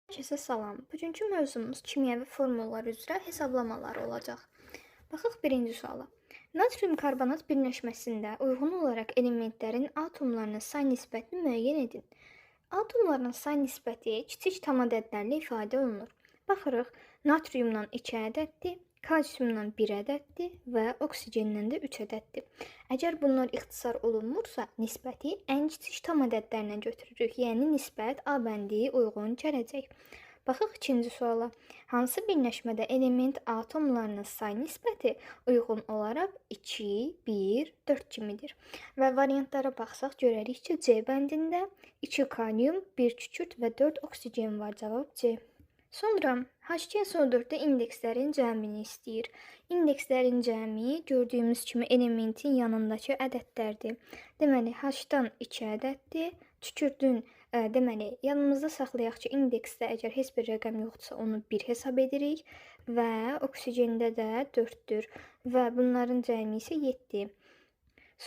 Herkese salam. Bugünkü mövzumuz kimyəvi formullar üzrə hesablamalar olacaq. Baxaq birinci suala. Natrium karbonat birləşməsində uyğun olaraq elementlərin atomlarının say nisbətini müəyyən edin. Atomların say nisbəti kiçik tam ədədlərlə ifadə olunur. Baxırıq, natriumdan 2 ədəddir, kalsiumdan 1 ədəddir və oksigendən də 3 ədəddir. Əgər bunlar ixtisar olunmursa, nisbəti ən kiçik tam ədədlərlə götürürük, yəni nisbət A bəndi uyğun gələcək. Baxaq ikinci suala. Hansı birləşmədə element atomlarının say nisbəti uyğun olaraq 2, 1, 4 kimidir? Və variantlara baxsaq görərik ki, C bəndində 2 kalium, 1 kükürt və 4 oksigen var. Cavab C. Sonra HCSO4-də indekslərin cəmini istəyir. İndekslərin cəmi gördüyümüz kimi elementin yanındakı ədədlərdir. Deməli, H-dan 2 ədəddir. Kükürdün deməli, yanımızda saxlayaq ki, indeksdə əgər heç bir rəqəm yoxdursa, onu 1 hesab edirik və oksigende də 4-dür və bunların cəmi isə 7.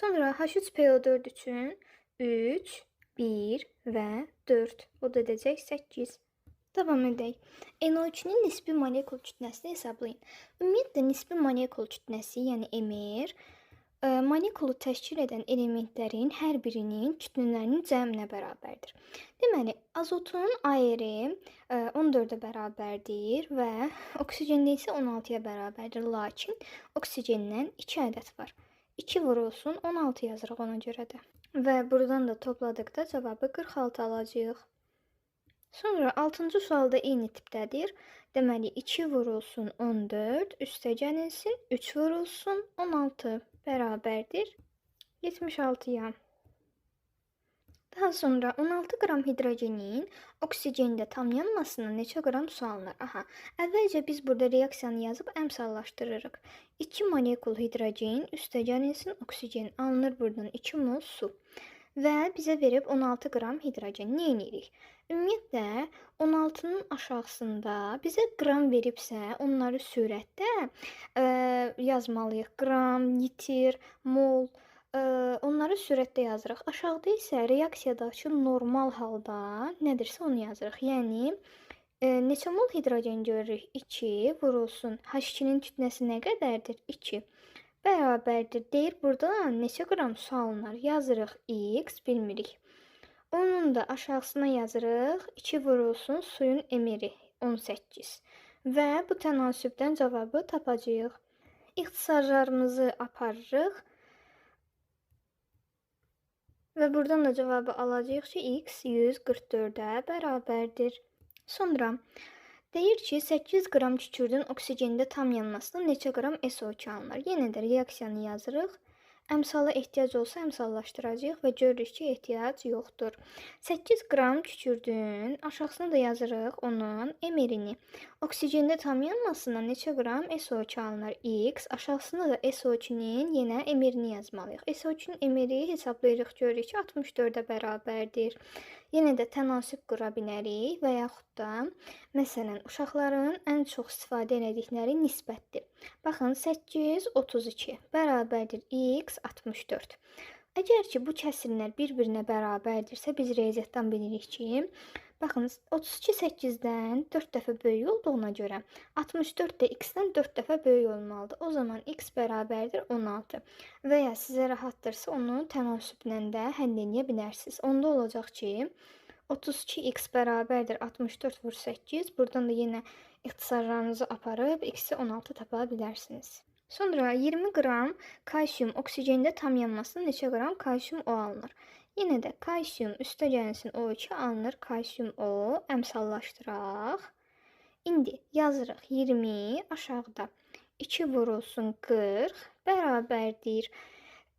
Sonra H3PO4 üçün 3, 1 və 4. O da edəcək 8. Davam edək. NO2-nin nisbi molekul kütləsini hesablayın. Ümumiyyətlə, nisbi molekul kütləsi, yəni Mr, molekulu təşkil edən elementlərin hər birinin kütlələrinin cəminə bərabərdir. Deməli, azotun aeri 14-ə bərabərdir və oksigende isə 16-ya bərabərdir. Lakin oksigendən 2 ədəd var. 2 vurulsun, 16 yazırıq ona görə də. Və buradan da topladıqda cavabı 46 alacağıq. Sonra 6-cı sualda eyni tipdədir. Deməli, 2 vurulsun 14, üstə gəlilsin, 3 vurulsun 16 bərabərdir 76-ya. Daha sonra 16 qram hidrogenin oksigende tam yanmasına neçə qram su alınır? Aha, əvvəlcə biz burada reaksiyanı yazıb əmsallaşdırırıq. 2 molekul hidrogen, üstə gəlilsin oksigen alınır buradan 2 mol su. Və bizə verib 16 qram hidrogen. Nə edirik? Ümumiyyətlə, 16-nın aşağısında bizə qram veribsə, onları sürətdə yazmalıyıq. Qram, litr, mol, onları sürətdə yazırıq. Aşağıda isə reaksiyadakı normal halda nədirsə onu yazırıq. Yəni, neçə mol hidrogen görürük? 2 vurulsun. H2-nin kütləsi nə qədərdir? 2. Bərabərdir. Deyir, burada neçə qram su alınır? Yazırıq x, bilmirik. Onun da aşağısına yazırıq. 2 vurulsun suyun emiri 18. Və bu tənasübdən cavabı tapacağıq. İxtisarlarımızı aparırıq. Və buradan da cavabı alacağıq ki, x 144-ə bərabərdir. Sonra deyir ki, 8 qram kükürdün oksigende tam yanmasına neçə qram SO2 alınır? Yenə də reaksiyanı yazırıq. Əmsala ehtiyac olsa əmsallaşdıracağıq və görürük ki, ehtiyac yoxdur. 8 qram kükürdün aşağısına da yazırıq onun emirini. Oksigende tam yanmasına neçə qram SO2 alınır? X. Aşağısına da SO2-nin yenə emirini yazmalıyıq. SO2-nin emiri hesablayırıq, görürük ki, 64-ə bərabərdir. Yenə də tənasüb qura bilərik və yaxud da, məsələn, uşaqların ən çox istifadə edildikləri nisbətdir. Baxın, 8, 32 bərabərdir x, 64. Əgər ki, bu kəsirlər bir-birinə bərabərdirsə, biz riyaziyyatdan bilirik ki, baxın, 32 8-dən 4 dəfə böyük olduğuna görə 64 də x-dən 4 dəfə böyük olmalıdır. O zaman x bərabərdir 16. Və ya sizə rahatdırsa onu tənasüblə də həll edə bilərsiniz. Onda olacaq ki, 32x bərabərdir 64 vur 8. Buradan da yenə ixtisarlarınızı aparıb x-i 16 tapa bilərsiniz. Sonra 20 qram kalsium oksigende tam yanmasına neçə qram kalsium O alınır? Yenə də kalsium üstə gəlsin O2 alınır. Kalsium O əmsallaşdıraq. İndi yazırıq 20 aşağıda 2 vurulsun 40 bərabərdir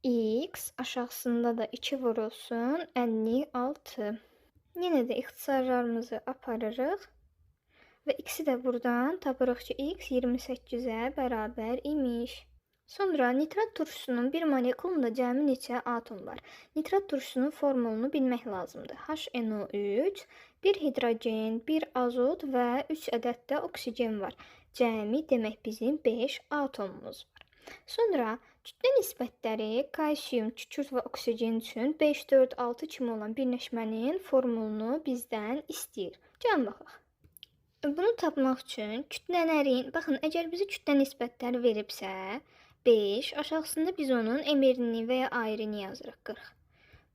x, aşağısında da 2 vurulsun 56. Yenə də ixtisarlarımızı aparırıq və x-i də buradan tapırıq ki, x 28-ə bərabər imiş. Sonra nitrat turşusunun bir molekulunda cəmi neçə atom var? Nitrat turşusunun formulunu bilmək lazımdır. HNO3, 1 hidrogen, 1 azot və 3 ədəd də oksigen var. Cəmi demək bizim 5 atomumuz var. Sonra kütlə nisbətləri kalsium, kükürt və oksigen üçün 5, 4, 6 kimi olan birləşmənin formulunu bizdən istəyir. Gəlin baxaq. Bunu tapmaq üçün kütlələrin, baxın, əgər bizə kütlə nisbətləri veribsə, 5, aşağısında biz onun emirini və ya ayrını yazırıq 40.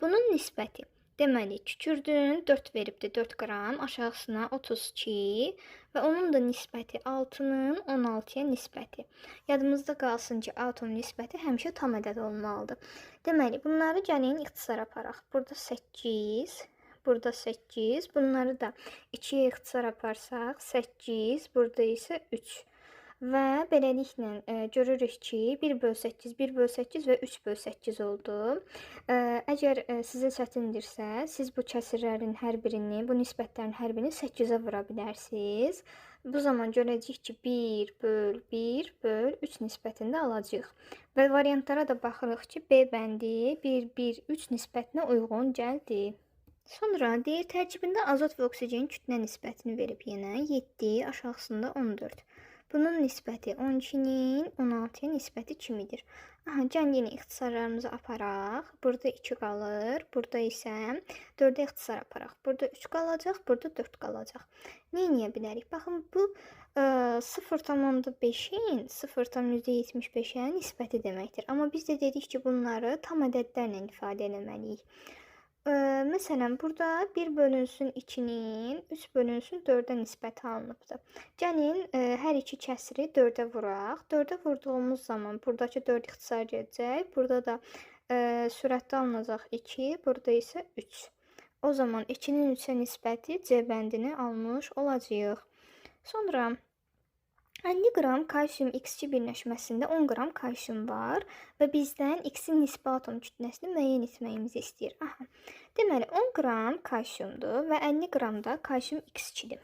Bunun nisbəti, deməli, kükürdün 4 veribdir, 4 qram, aşağısına 32 və onun da nisbəti 6-nın 16-ya nisbəti. Yadımızda qalsın ki, atom nisbəti həmişə tam ədəd olmalıdır. Deməli, bunları gəlin ixtisara aparaq. Burada 8, burada 8, bunları da 2-yə ixtisar aparsaq 8, burada isə 3. Və beləliklə görürük ki, 1/8, 1/8 və 3/8 oldu. Əgər sizə çətindirsə, siz bu kəsirlərin hər birini, bu nisbətlərin hər birini 8-ə vura bilərsiniz. Bu zaman görəcəyik ki, 1/1/3 nisbətində alacağıq. Və variantlara da baxırıq ki, B bəndi 1/1/3 nisbətinə uyğun gəldi. Sonra deyir, tərkibində azot və oksigen kütlə nisbətini verib yenə 7, aşağısında 14. Bunun nisbəti 12-nin 16-ya nisbəti kimidir? Aha, gəlin yenə ixtisarlarımızı aparaq. Burada 2 qalır, burada isə 4-ə ixtisar aparaq. Burada 3 qalacaq, burada 4 qalacaq. Nə edə bilərik? Baxın, bu 0,5-in 0,75-ə nisbəti deməkdir. Amma biz də dedik ki, bunları tam ədədlərlə ifadə etməliyik. Məsələn, burada 1 bölünsün 2-nin 3 bölünsün 4-ə nisbəti alınıbdır. Gəlin, hər iki kəsiri 4-ə vuraq. 4-ə vurduğumuz zaman buradakı 4 ixtisar gedəcək. Burada da sürətdə alınacaq 2, burada isə 3. O zaman 2-nin 3-ə nisbəti C bəndini almış olacağıq. Sonra 50 qram kalsium X2 birləşməsində 10 qram kalsium var və bizdən X-in nisbi atom kütləsini müəyyən etməyimizi istəyir. Aha. Deməli, 10 qram kalsiumdur və 50 qram da kalsium X2-dir.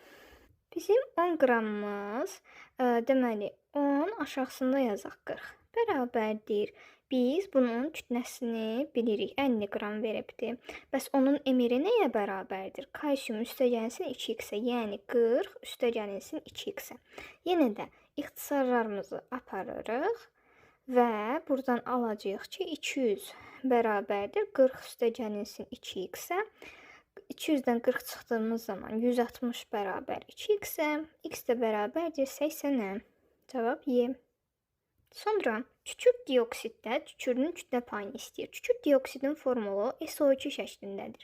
Bizim 10 qramımız, deməli, 10 aşağısında yazaq 40. Bərabərdir. Biz bunun kütləsini bilirik, 50 qram veribdir. Bəs onun emiri nəyə bərabərdir? Kalsium üstəgəlsin 2x-ə, yəni 40 üstəgəlsin 2x-ə. Yenə də ixtisarlarımızı aparırıq və buradan alacağıq ki, 200 bərabərdir 40 üstəgəlsin 2x-ə. 200-dən 40 çıxdığımız zaman 160 bərabər 2x-ə, x də bərabərdir 80-ə. Cavab Y. Sonra kükürt dioksiddə kükürdün kütlə payını istəyir. Kükürt dioksidin formulu SO2 şəklindədir.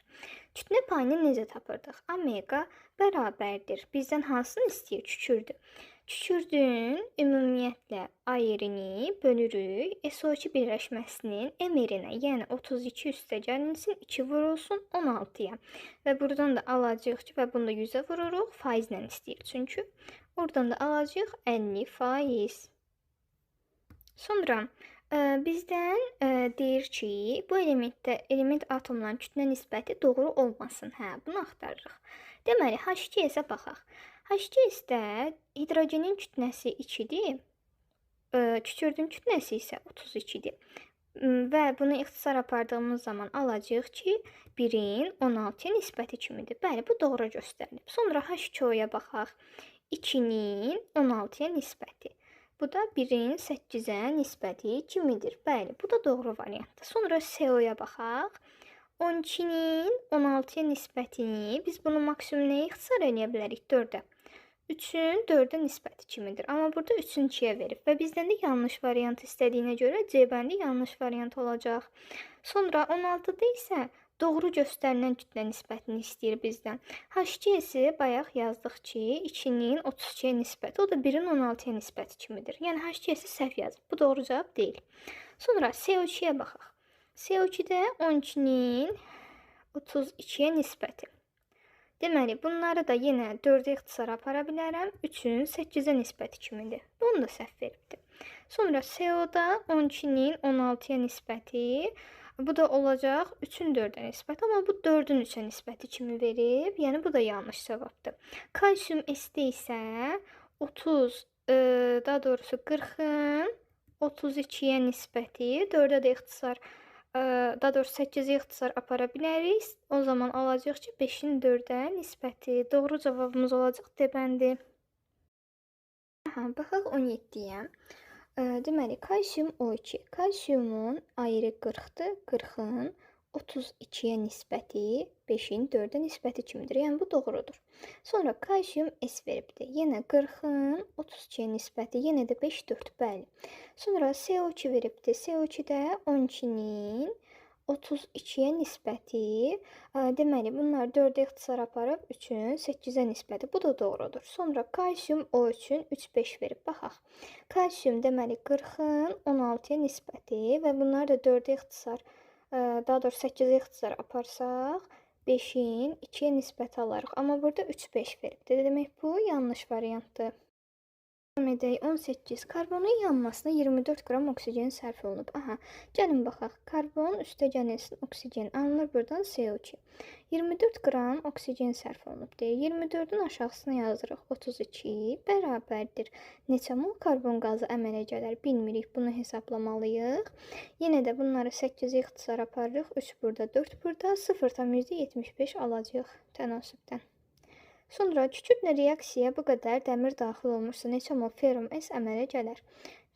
Kütlə payını necə tapırdıq? Omega bərabərdir. Bizdən hansını istəyir? Kükürdü. Kükürdün ümumiyyətlə ayerini bölürük. SO2 birləşməsinin emirinə, yəni 32 üstəgəlsin 2 vurulsun 16-ya. Və buradan da alacağıq ki, və bunu da 100-ə vururuq, faizlə istəyir. Çünki oradan da alacağıq 50%. Sonra bizdən deyir ki, bu element atomların kütlə nisbəti doğru olmasın. Hə, bunu axtarırıq. Deməli, H2S-ə baxaq. H2S-də hidrogenin kütləsi 2-dir, kükürdün kütləsi isə 32-dir. Və bunu ixtisar apardığımız zaman alacağıq ki, 1-in 16-ya nisbəti kimidir. Bəli, bu doğru göstərilib. Sonra H2O-ya baxaq. 2-nin 16-ya nisbəti. Bu da 1-in 8-ə nisbəti kimidir? Bəli, bu da doğru variantdır. Sonra CO-ya baxaq. 12-nin 16-ya nisbətini biz bunu maksimum nəyə ixtisar edə bilərik? 4-ə. 3-ün 4-ə nisbəti kimidir? Amma burada 3-ün 2-yə verib və bizdən də yanlış variant istədiyinə görə C bəndi yanlış variant olacaq. Sonra 16-da isə doğru göstərilən kütlə nisbətini istəyir bizdən. H2S-i bayaq yazdıq ki, 2-nin 32-yə nisbəti, o da 1-in 16-ya nisbəti kimidir. Yəni H2S-i səhv yazıb. Bu doğru cavab deyil. Sonra CO2-yə baxaq. CO2-də 12-nin 32-yə nisbəti. Deməli, bunları da yenə 4-ə ixtisara apara bilərəm. 3-ün 8-ə nisbəti kimidir. Bunu da səhv veribdir. Sonra CO-da 12-nin 16-ya nisbəti. Bu da olacaq 3-ün 4-ə nisbəti, amma bu 4-ün 3-ə nisbəti kimi verib. Yəni, bu da yanlış cavabdır. Kalsium S-də isə 40-ın 32-yə nisbəti, 4-ə də ixtisar, daha doğrusu 8-ə ixtisar apara bilərik. O zaman alacaq ki, 5-in 4-ə nisbəti. Doğru cavabımız olacaq D bəndi. Baxaq 17-yə. Deməli, kalsium O2. Kalsiumun ayrı 40-dır. 40-ın 32-yə nisbəti 5-in 4-ə nisbəti kimidir. Yəni bu doğrudur. Sonra kalsium S veribdi. Yenə 40-ın 32-yə nisbəti, yenə də 5, 4, bəli. Sonra CO2 veribdi. CO2 də 12-nin 32-yə nisbəti. Deməli, bunlar 4-ə ixtisar aparıb 3-ün 8-ə nisbəti. Bu da doğrudur. Sonra kalsium O üçün 3, 5 verib. Baxaq. Kalsium deməli 40-ın 16-ya nisbəti və bunlar da 4-ə ixtisar, daha doğrusu 8-ə ixtisar aparsaq 5-in 2-yə nisbəti alarıq. Amma burada 3, 5 veribdir. Demək bu yanlış variantdır. Davam edək. 18. Karbonun yanmasına 24 qram oksigen sərf olunub. Aha, gəlin baxaq. Karbon üstə gəlsin oksigen. Alınır buradan CO2. 24 qram oksigen sərf olunub deyir. 24-ün aşağısına yazırıq. 32 bərabərdir. Neçə mol karbon qazı əmələ gələr? Bilmirik. Bunu hesablamalıyıq. Yenə də bunları 8-ə ixtisar aparırıq. 3 burada, 4 burada. 0,75 alacağıq tənasübdən. Sonra kükürdlə reaksiyaya bu qədər dəmir daxil olmuşsa neçə mol ferrum S əmələ gələr?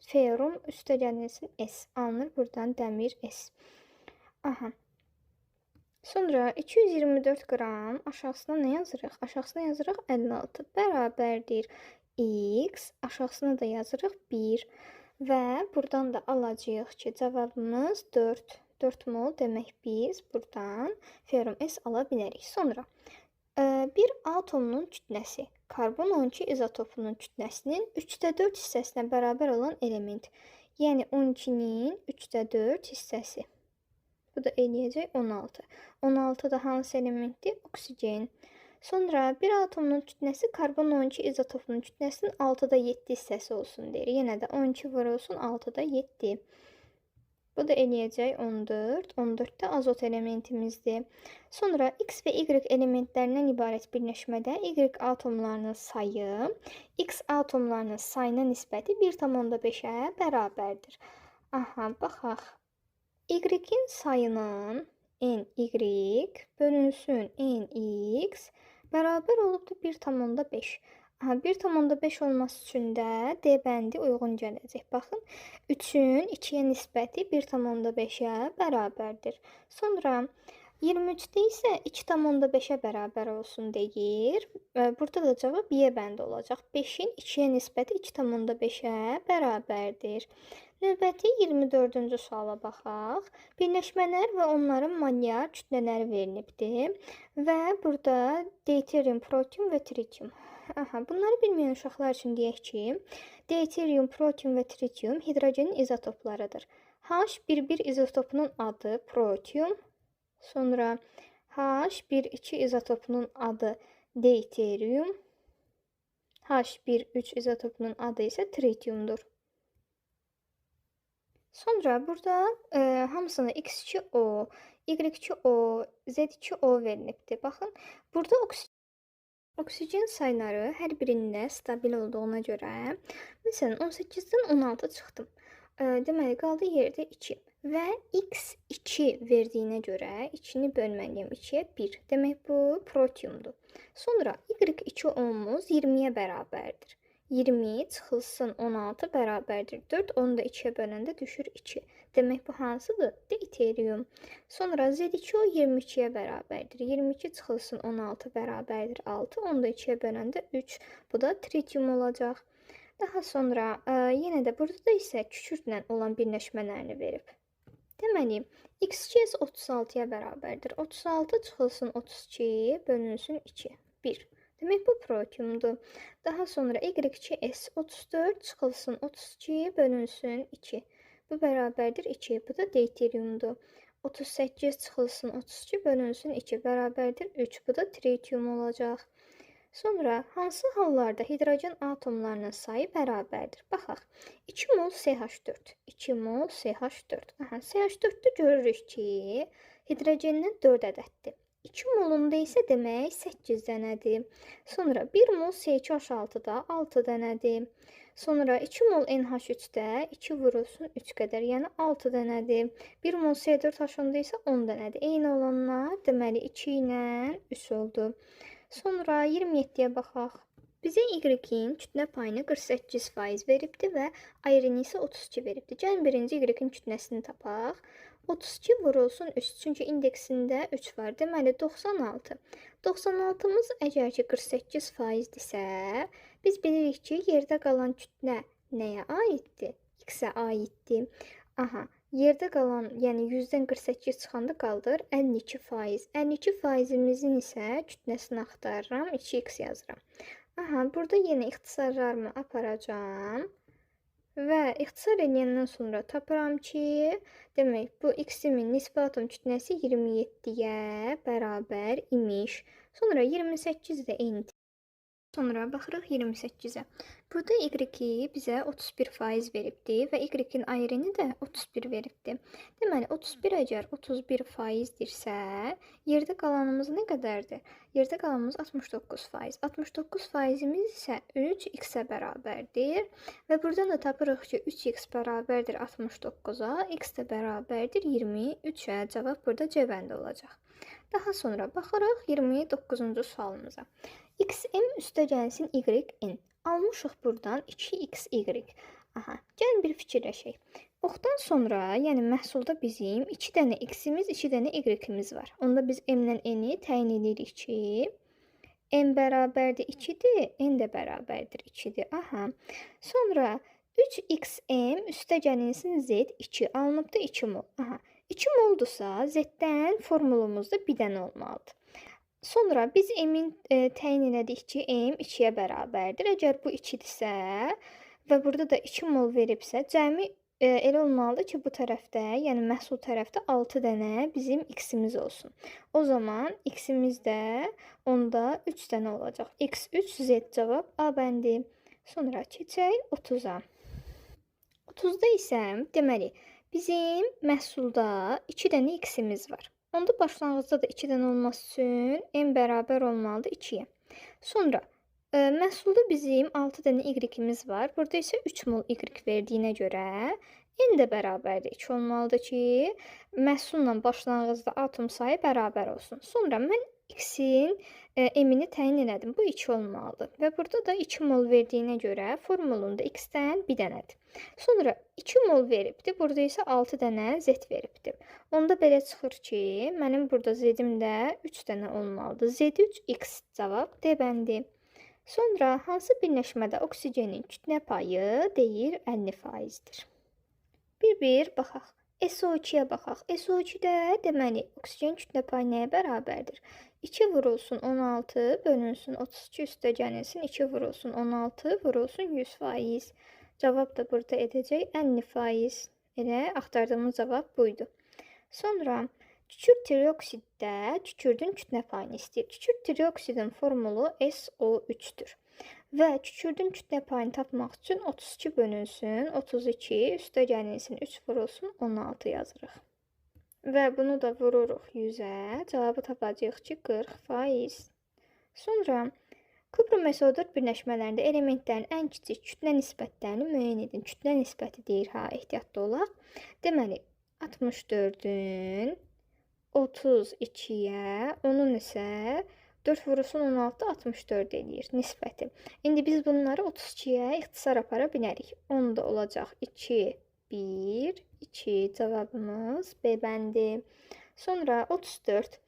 Ferrum üstə gəlsin S. Alınır buradan dəmir S. Aha. Sonra 224 qram aşağısına nə yazırıq? Aşağısına yazırıq 56 bərabərdir X. Aşağısına da yazırıq 1. Və buradan da alacağıq ki, cavabımız 4. 4 mol demək biz buradan ferrum S ala bilərik. Sonra bir atomunun kütləsi karbon 12 izotopunun kütləsinin 3/4 hissəsinə bərabər olan element. Yəni 12-nin 3/4 hissəsi. Bu da eləyəcək 16. 16 da hansı elementdir? Oksigen. Sonra bir atomunun kütləsi karbon 12 izotopunun kütləsinin 6/7 hissəsi olsun deyir. Yenə də 12 vurulsun 6/7. Bu da eləyəcək 14. 14 də azot elementimizdir. Sonra X və Y elementlərindən ibarət birləşmədə Y atomlarının sayı X atomlarının sayına nisbəti 1,5-ə bərabərdir. Aha, baxaq. Y-in sayının NY bölünsün NX bərabər olubdur 1,5. 1,5 olması üçün də D bəndi uyğun gələcək. Baxın, 3-ün 2-yə nisbəti 1,5-ə bərabərdir. Sonra 23-də isə 2,5-ə bərabər olsun deyir. Burada da cavab Y bəndi olacaq. 5-in 2-yə nisbəti 2,5-ə bərabərdir. Növbəti 24-cü suala baxaq. Birləşmələr və onların molyar kütlələri verilibdir. Və burada deuterium, protium və tritium. Aha, bunları bilməyən uşaqlar üçün deyək ki, deuterium, protium və tritium hidrogenin izotoplarıdır. H11 izotopunun adı protium, sonra H12 izotopunun adı deuterium, H13 izotopunun adı isə tritiumdur. Sonra burada hamısına X2O, Y2O, Z2O verilibdir. Baxın, burada oksigen sayları hər birində stabil olduğuna görə, məsələn 18-dən 16 çıxdım. Deməli, qaldı yerdə 2 və X2 verdiyinə görə 2-ni bölməliyəm 2-yə 1. Demək bu protiumdur. Sonra Y2O-muz 20-yə bərabərdir. 20 çıxılsın 16 bərabərdir 4. Onu da 2-yə böləndə düşür 2. Demək bu hansıdır? Deuterium. Sonra Z2O 22-yə bərabərdir. 22 çıxılsın 16 bərabərdir 6. Onu da 2-yə böləndə 3. Bu da tritium olacaq. Daha sonra yenə də burada da isə kükürdlə olan birləşmələrini verib. Deməli, X2S 36-ya bərabərdir. 36 çıxılsın 32 bölünsün 2. 1. Demək bu protiumdur. Daha sonra Y2S 34 çıxılsın 32 bölünsün 2. Bu bərabərdir 2. Bu da deuteriumdur. 38 çıxılsın 32 bölünsün 2 bərabərdir 3. Bu da tritium olacaq. Sonra hansı hallarda hidrogen atomlarının sayı bərabərdir? Baxaq. 2 mol CH4. 2 mol CH4. Aha, CH4-də görürük ki, hidrogendən 4 ədəddir. 2 molunda isə demək 8 dənədir. Sonra 1 mol C2H6-da 6 dənədir. Sonra 2 mol NH3-də 2 vurulsun 3 qədər, yəni 6 dənədir. 1 mol C4H10-da isə 10 dənədir. Eyni olanlar deməli 2 ilə 3 oldu. Sonra 27-yə baxaq. Bizə Y-in kütlə payını 48% veribdir və ayrını isə 32 veribdir. Gəlin birinci Y-in kütləsini tapaq. 32 vurulsun 3. Çünki indeksində 3 var. Deməli 96. 96-mız əgər ki 48%-dirsə, biz bilirik ki, yerdə qalan kütlə nəyə aiddir? X-ə aiddir. Aha, yerdə qalan, yəni 100-dən 48 çıxanda qaldır 52%. 52%-imizin isə kütləsini axtarıram, 2x yazıram. Aha, burada yenə ixtisarlarımı aparacağam. Və ixtisar edəndən sonra tapıram ki, demək bu x-imin nisbi atom kütləsi 27-yə bərabər imiş. Sonra 28 də eyni. Sonra baxırıq 28-ə. Burada y bizə 31% veribdir və y-in ayrını da 31 veribdir. Deməli 31 əgər 31%-dirsə, yerdə qalanımız nə qədərdir? Yerdə qalanımız 69%. 69%-imiz isə 3x-ə bərabərdir və buradan da tapırıq ki, 3x bərabərdir 69-a, x də bərabərdir 23-ə. Cavab burada C bəndə olacaq. Daha sonra baxırıq 29-cu sualımıza. XM üstəgəlsin YN. Almışıq buradan 2xy. Aha, gəlin bir fikirləşək. Oxdan sonra, yəni məhsulda bizim 2 dənə x-imiz, 2 dənə y-imiz var. Onda biz m-lə n-i təyin edirik ki, m bərabərdir 2-dir, n də bərabərdir 2-dir. Aha. Sonra 3xm üstəgəlinsin z 2 alınıbdır 2 mol. Aha. 2 moldursa z-dən formulumuzda 1 dənə olmalıdır. Sonra biz m-in təyin elədik ki, m 2-yə bərabərdir. Əgər bu 2-dirsə və burada da 2 mol veribsə, cəmi elə olmalıdır ki, bu tərəfdə, yəni məhsul tərəfdə 6 dənə bizim x-imiz olsun. O zaman x-imiz də onda 3 dənə olacaq. x3 z cavab A bəndi. Sonra keçək 30-a. 30-da isə deməli bizim məhsulda 2 dənə x-imiz var. Onda başlanğıcda da 2 dənə olması üçün m bərabər olmalıdır 2-yə. Sonra məhsulda bizim 6 dənə y-imiz var. Burada isə 3 mol y verdiyinə görə n də bərabərdir 2 olmalıdır ki, məhsulla başlanğıcda atom sayı bərabər olsun. Sonra mən x-in m-ini təyin elədim. Bu 2 olmalıdır. Və burada da 2 mol verdiyinə görə formulunda x-dən 1 dənədir. Sonra 2 mol veribdir. Burada isə 6 dənə z veribdir. Onda belə çıxır ki, mənim burada z-im də 3 dənə olmalıdır. Z3x cavab D bəndi. Sonra hansı birləşmədə oksigenin kütlə payı deyir 50%-dir. Bir baxaq. SO2-yə baxaq. SO2-də deməli oksigen kütlə payı nəyə bərabərdir? 2 vurulsun 16 bölünsün 32 üstəgəlsin 2 vurulsun 16 vurulsun 100%. Cavab da burada edəcək 50%. Elə axtardığımız cavab buydu. Sonra kükürt trioksiddə kükürdün kütlə payını istəyir. Kükürt trioksidin formulu SO3-dür. Və kükürdün kütlə payını tapmaq üçün 32 bölünsün 32 üstəgəlsin 3 vurulsun 16 yazırıq. Və bunu da vururuq 100-ə. Cavabı tapacağıq ki 40%. Sonra Kupro-mesodor birləşmələrində elementlərin ən kiçik kütlə nisbətlərini müəyyən edin. Kütlə nisbəti deyir, ha, ehtiyatlı olaq. Deməli, 64-ün 32-yə, onun isə 4 vurulsun 16, 64 eləyir nisbəti. İndi biz bunları 32-yə ixtisar apara bilərik. 10 da olacaq 2, 1, 2 cavabımız B bəndi. Sonra 34.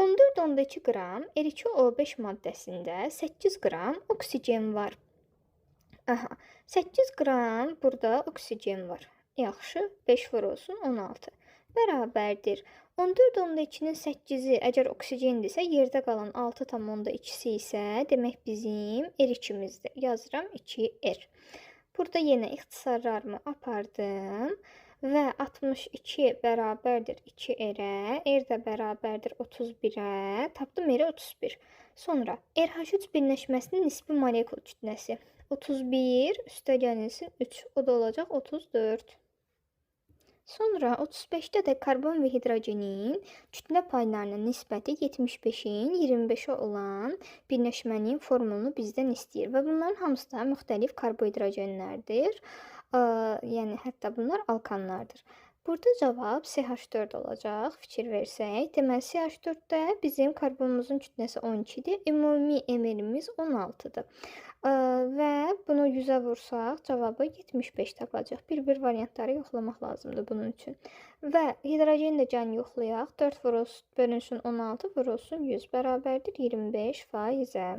14-12 qram R2O5 maddəsində 8 qram oksigen var. Aha, 8 qram burada oksigen var. Yaxşı, 5 vurulsun 16. Bərabərdir. 14-12-nin 8-i əgər oksigendirsə, yerdə qalan 6,2-si isə demək bizim R2-mizdir. Yazıram 2R. Burada yenə ixtisarlarımı apardım. Və 62 bərabərdir 2R-ə, R də bərabərdir 31-ə, tapdım R-i 31. Sonra RH3 birləşməsinin nisbi molekul kütləsi 31 üstəgəlsin 3, o da olacaq 34. Sonra 35-də də karbon və hidrogenin kütlə paylarının nisbəti 75-in 25-ə olan birləşmənin formulunu bizdən istəyir. Və bunların hamısı da müxtəlif karbohidrogenlərdir. Yəni hətta bunlar alkanlardır. Burada cavab CH4 olacaq, fikir versək. Deməli, CH4-də bizim karbonumuzun kütləsi 12-dir, ümumi emirimiz 16-dır. Və bunu 100-ə vursaq, cavabı 75 tapacaq. Bir-bir variantları yoxlamaq lazımdır bunun üçün. Və hidrogen də gəlin yoxlayaq. 4 bölünsün 16 vurulsun 100 bərabərdir 25%-ə.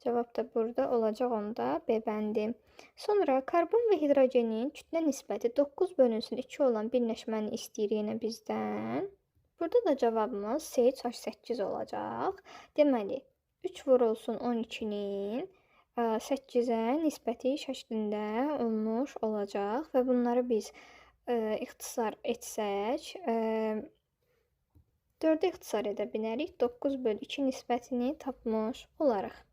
Cavab da burada olacaq onda B bəndi. Sonra karbon və hidrogenin kütlə nisbəti 9 bölünsün 2 olan birləşməni istəyir yenə bizdən. Burada da cavabımız CH8 olacaq. Deməli, 3 vurulsun 12-nin 8-ə nisbəti şəklində olmuş olacaq və bunları biz ixtisar etsək, 4-ə ixtisar edə bilərik. 9 bölü 2 nisbətini tapmış olarıq.